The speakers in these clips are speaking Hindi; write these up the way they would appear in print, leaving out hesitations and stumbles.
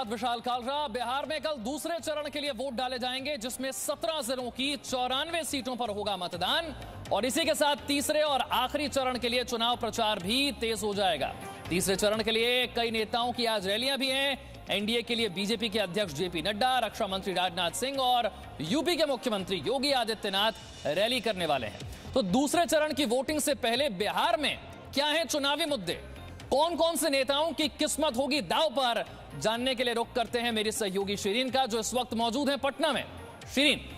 विशाल कालरा। बिहार में कल दूसरे चरण के लिए वोट डाले जाएंगे, जिसमें 17 जिलों की 94 सीटों पर होगा मतदान और इसी के साथ तीसरे और आखिरी चरण के लिए चुनाव प्रचार भी तेज हो जाएगा। तीसरे चरण के लिए कई नेताओं की आज रैलियां भी हैं। एनडीए के लिए बीजेपी के अध्यक्ष जेपी नड्डा, रक्षा मंत्री राजनाथ सिंह और यूपी के मुख्यमंत्री योगी आदित्यनाथ रैली करने वाले हैं। तो दूसरे चरण की वोटिंग से पहले बिहार में क्या है चुनावी मुद्दे, कौन कौन से नेताओं की किस्मत होगी दांव पर, जानने के लिए रुख करते हैं मेरी सहयोगी शिरीन का, जो इस वक्त मौजूद है पटना में। शिरीन।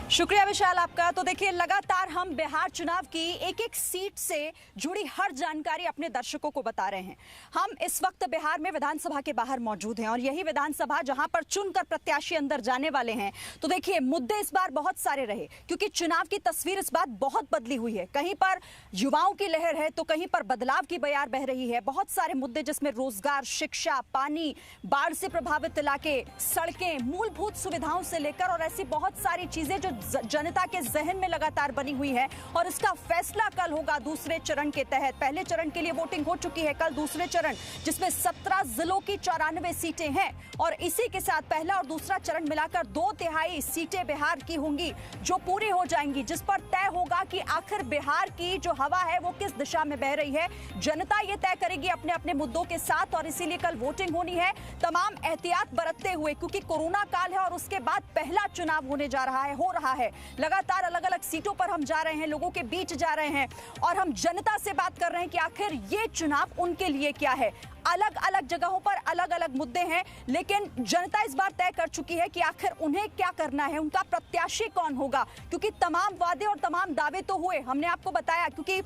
शुक्रिया विशाल आपका। तो देखिए, लगातार हम बिहार चुनाव की एक एक सीट से जुड़ी हर जानकारी अपने दर्शकों को बता रहे हैं। हम इस वक्त बिहार में विधानसभा के बाहर मौजूद हैं और यही विधानसभा जहां पर चुनकर प्रत्याशी अंदर जाने वाले हैं। तो देखिए, मुद्दे इस बार बहुत सारे रहे क्योंकि चुनाव की तस्वीर इस बार बहुत बदली हुई है। कहीं पर युवाओं की लहर है तो कहीं पर बदलाव की बयार बह रही है। बहुत सारे मुद्दे जिसमें रोजगार, शिक्षा, पानी, बाढ़ से प्रभावित इलाके, सड़कें, मूलभूत सुविधाओं से लेकर और ऐसी बहुत सारी चीजें जो जनता के जहन में लगातार बनी हुई है और इसका फैसला कल होगा दूसरे चरण के तहत। पहले चरण के लिए वोटिंग हो चुकी है, कल दूसरे चरण जिसमें 17 जिलों की 94 सीटें हैं और इसी के साथ पहला और दूसरा चरण मिलाकर 2/3 सीटें बिहार की होंगी जो पूरी हो जाएंगी, जिस पर तय होगा कि आखिर बिहार की जो हवा है वो किस दिशा में बह रही है। जनता ये तय करेगी अपने अपने मुद्दों के साथ और इसीलिए कल वोटिंग होनी है तमाम एहतियात बरतते हुए, क्योंकि कोरोना काल है और उसके बाद पहला चुनाव होने जा रहा है, हो रहा है। लगातार अलग अलग सीटों पर हम जा रहे हैं, लोगों के बीच जा रहे हैं और हम जनता से बात कर रहे हैं कि आखिर ये चुनाव उनके लिए क्या है। अलग अलग जगहों पर अलग अलग मुद्दे हैं, लेकिन जनता इस बार तय कर चुकी है कि आखिर उन्हें क्या करना है, उनका प्रत्याशी कौन होगा। क्योंकि तमाम वादे और तमाम दावे तो हुए, हमने आपको बताया, क्योंकि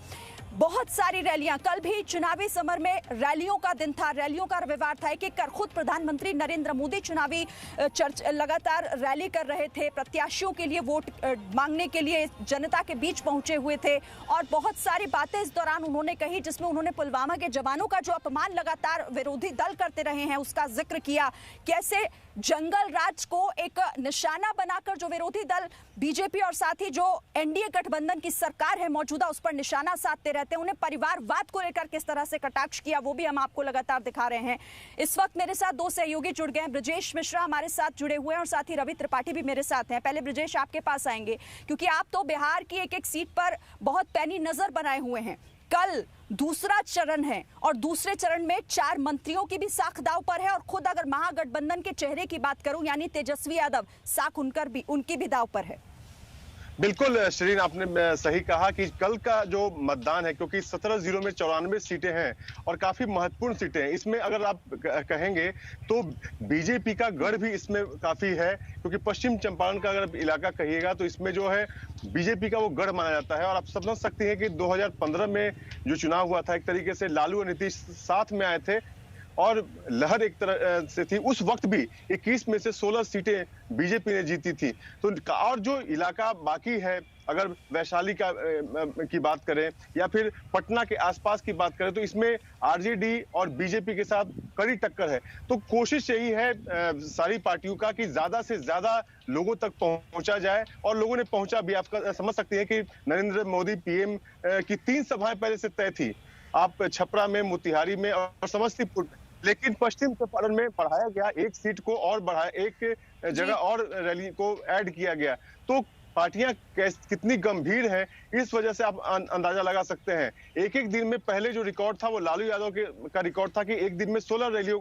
बहुत सारी रैलियां, कल भी चुनावी समर में रैलियों का दिन था, रैलियों का रविवार था। एक कर खुद प्रधानमंत्री नरेंद्र मोदी चुनावी लगातार रैली कर रहे थे, प्रत्याशियों के लिए वोट मांगने के लिए जनता के बीच पहुंचे हुए थे और बहुत सारी बातें इस दौरान उन्होंने कही, जिसमें उन्होंने पुलवामा के जवानों का जो अपमान लगातार विरोधी दल करते रहे हैं उसका जिक्र किया। कैसे जंगल राज को एक निशाना बनाकर जो विरोधी दल बीजेपी और साथ ही जो एनडीए गठबंधन की सरकार है मौजूदा उस पर निशाना साधते रहते हैं, उन्हें परिवारवाद को लेकर किस तरह से कटाक्ष किया वो भी हम आपको लगातार दिखा रहे हैं। इस वक्त मेरे साथ दो सहयोगी जुड़ गए हैं, ब्रजेश मिश्रा हमारे साथ जुड़े हुए हैं और साथ ही रवि त्रिपाठी भी मेरे साथ हैं। पहले ब्रजेश आपके पास आएंगे क्योंकि आप तो बिहार की एक एक सीट पर बहुत पैनी नजर बनाए हुए हैं। कल दूसरा चरण है और दूसरे चरण में 4 मंत्रियों की भी साख दांव पर है और खुद अगर महागठबंधन के चेहरे की बात करूं यानी तेजस्वी यादव, साख उनकी भी दांव पर है। बिल्कुल श्रीन, आपने सही कहा कि कल का जो मतदान है, क्योंकि 17 जिलों में 94 सीटें हैं और काफी महत्वपूर्ण सीटें हैं। इसमें अगर आप कहेंगे तो बीजेपी का गढ़ भी इसमें काफी है, क्योंकि पश्चिम चंपारण का अगर इलाका कहिएगा तो इसमें जो है बीजेपी का वो गढ़ माना जाता है। और आप समझ सकते हैं कि 2015 में जो चुनाव हुआ था, एक तरीके से लालू और नीतीश साथ में आए थे और लहर एक तरह से थी। उस वक्त भी 21 में से 16 सीटें बीजेपी ने जीती थी। तो और जो इलाका बाकी है, अगर वैशाली की बात करें या फिर पटना के आसपास की बात करें, तो इसमें आरजेडी और बीजेपी के साथ कड़ी टक्कर है। तो कोशिश यही है सारी पार्टियों का कि ज्यादा से ज्यादा लोगों तक पहुंचा जाए और लोगों ने पहुंचा भी। आप समझ सकते हैं कि नरेंद्र मोदी पीएम की 3 सभाएं पहले से तय थी, आप छपरा में, मोतिहारी में और समस्तीपुर में, लेकिन पश्चिम चंपारण में बढ़ाया गया, एक सीट को और बढ़ाया, एक जगह और रैली को ऐड किया गया। तो पार्टियां कितनी गंभीर हैं इस वजह से आप अंदाजा लगा सकते हैं। एक एक दिन में पहले जो रिकॉर्ड था वो लालू यादव का रिकॉर्ड था कि एक दिन में 16 रैलियों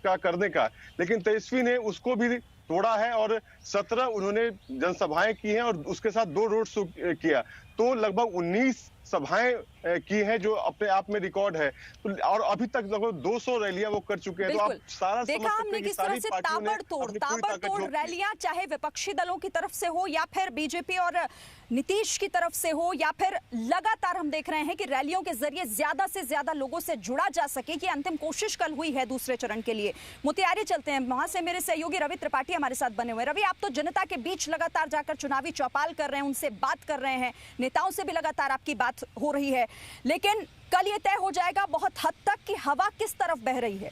का करने का, लेकिन तेजस्वी ने उसको भी तोड़ा है और 17 उन्होंने जनसभाएं की हैं और उसके साथ 2 रोड शो किया। तो लगभग 19 सभाएं की हैं जो अपने आप में रिकॉर्ड है। तो और अभी तक लगभग 200 रैलियां वो कर चुके हैं। तो आप सारा देखा हमने किस तरह से ताबड़तोड़ रैलियां, चाहे विपक्षी दलों की तरफ से हो या फिर बीजेपी और नीतीश की तरफ से हो, या फिर लगातार हम देख रहे हैं कि रैलियों के जरिए ज्यादा से ज्यादा लोगों से जुड़ा जा सके कि अंतिम कोशिश कल हुई है दूसरे चरण के लिए। मोतिहारी चलते हैं, वहां से मेरे सहयोगी रवि त्रिपाठी हमारे साथ बने हुए। रवि, आप तो जनता के बीच लगातार जाकर चुनावी चौपाल कर रहे हैं, उनसे बात कर रहे हैं, नेताओं से भी लगातार आपकी बात हो रही है, लेकिन कल ये तय हो जाएगा बहुत हद तक कि हवा किस तरफ बह रही है।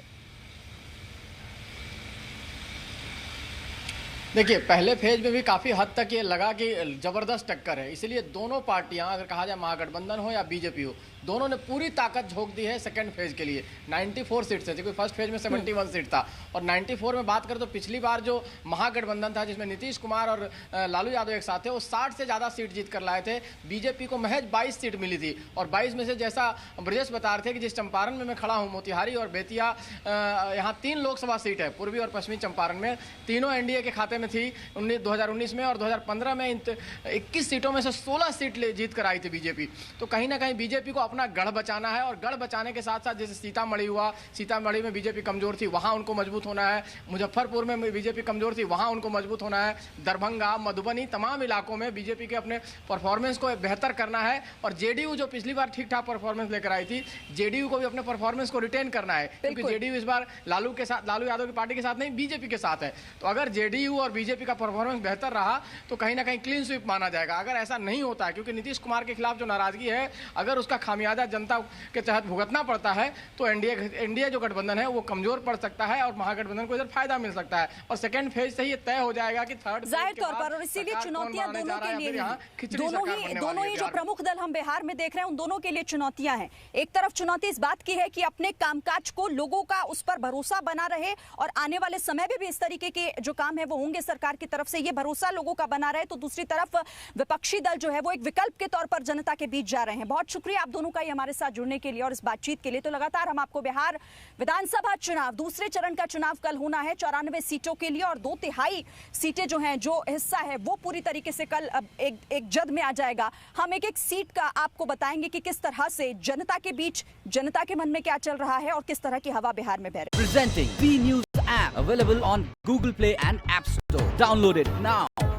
देखिए, पहले फेज में भी काफ़ी हद तक ये लगा कि ज़बरदस्त टक्कर है, इसलिए दोनों पार्टियां, अगर कहा जाए महागठबंधन हो या बीजेपी हो, दोनों ने पूरी ताकत झोंक दी है सेकंड फेज के लिए। 94 सीट से, क्योंकि फर्स्ट फेज में 71 सीट था, और 94 में बात करें तो पिछली बार जो महागठबंधन था जिसमें नीतीश कुमार और लालू यादव एक साथ थे, वो 60 से ज़्यादा सीट जीत कर लाए थे। बीजेपी को महज 22 सीट मिली थी, और 22 में से जैसा ब्रजेश बता रहे थे कि जिस चंपारण में मैं खड़ा हूँ, मोतिहारी और बेतिया, यहाँ 3 लोकसभा सीट है, पूर्वी और पश्चिमी चंपारण में, तीनों एनडीए के खाते में थी 2019 में, और 2015 में 21 सीटों में से 16 सीट जीत कर आई थी बीजेपी। तो कहीं ना कहीं बीजेपी को अपना गढ़ बचाना है, और गढ़ बचाने के साथ साथ जैसे सीतामढ़ी हुआ, सीतामढ़ी में बीजेपी कमजोर थी, वहां उनको मजबूत होना है। मुजफ्फरपुर में बीजेपी कमजोर थी, वहां उनको मजबूत होना है। दरभंगा, मधुबनी, तमाम इलाकों में बीजेपी के अपने परफॉर्मेंस को बेहतर करना है। और जेडीयू जो पिछली बार ठीक ठाक परफॉर्मेंस लेकर आई थी, जेडीयू को भी अपने परफॉर्मेंस को रिटेन करना है, क्योंकि जेडीयू इस बार लालू यादव की पार्टी के साथ नहीं, बीजेपी के साथ है। तो अगर जेडीयू और बीजेपी का परफॉर्मेंस बेहतर रहा तो कहीं ना कहीं क्लीन स्वीप माना जाएगा। अगर ऐसा नहीं होता है, क्योंकि नीतीश कुमार के खिलाफ जो नाराजगी है, अगर उसका खामियाजा जनता के तहत भुगतना पड़ता है, तो एनडीए जो गठबंधन है वो कमजोर पड़ सकता है, और महागठबंधन को इधर फायदा मिल सकता है। और सेकंड फेज से ही तय हो जाएगा कि थर्ड जाहिर तौर पर, और इसीलिए चुनौतियां दोनों के लिए दोनों ही जो प्रमुख दल हम बिहार में देख रहे हैं, उन दोनों के लिए चुनौतियां हैं। एक तरफ चुनौती इस बात की है कि अपने कामकाज को, लोगों का उस पर भरोसा बना रहे, और आने वाले समय में भी इस तरीके के जो काम है वो होंगे सरकार की तरफ से, ये भरोसा लोगों का बना रहे। तो दूसरी तरफ विपक्षी दल जो है वो एक विकल्प के तौर पर जनता के बीच जा रहे हैं। बहुत शुक्रिया आप दोनों का हमारे साथ जुड़ने के लिए और इस बातचीत के लिए। तो लगातार हम आपको बिहार विधानसभा चुनाव, दूसरे चरण का चुनाव कल होना है 94 सीटों के लिए, और 2/3 सीटें जो हैं, जो हिस्सा है वो पूरी तरीके से कल एक जद में आ जाएगा। हम एक एक सीट का आपको बताएंगे कि किस तरह से जनता के बीच, जनता के मन में क्या चल रहा है और किस तरह की हवा बिहार में बह रही है। Presenting V News app available on Google Play and App Store. Download it now.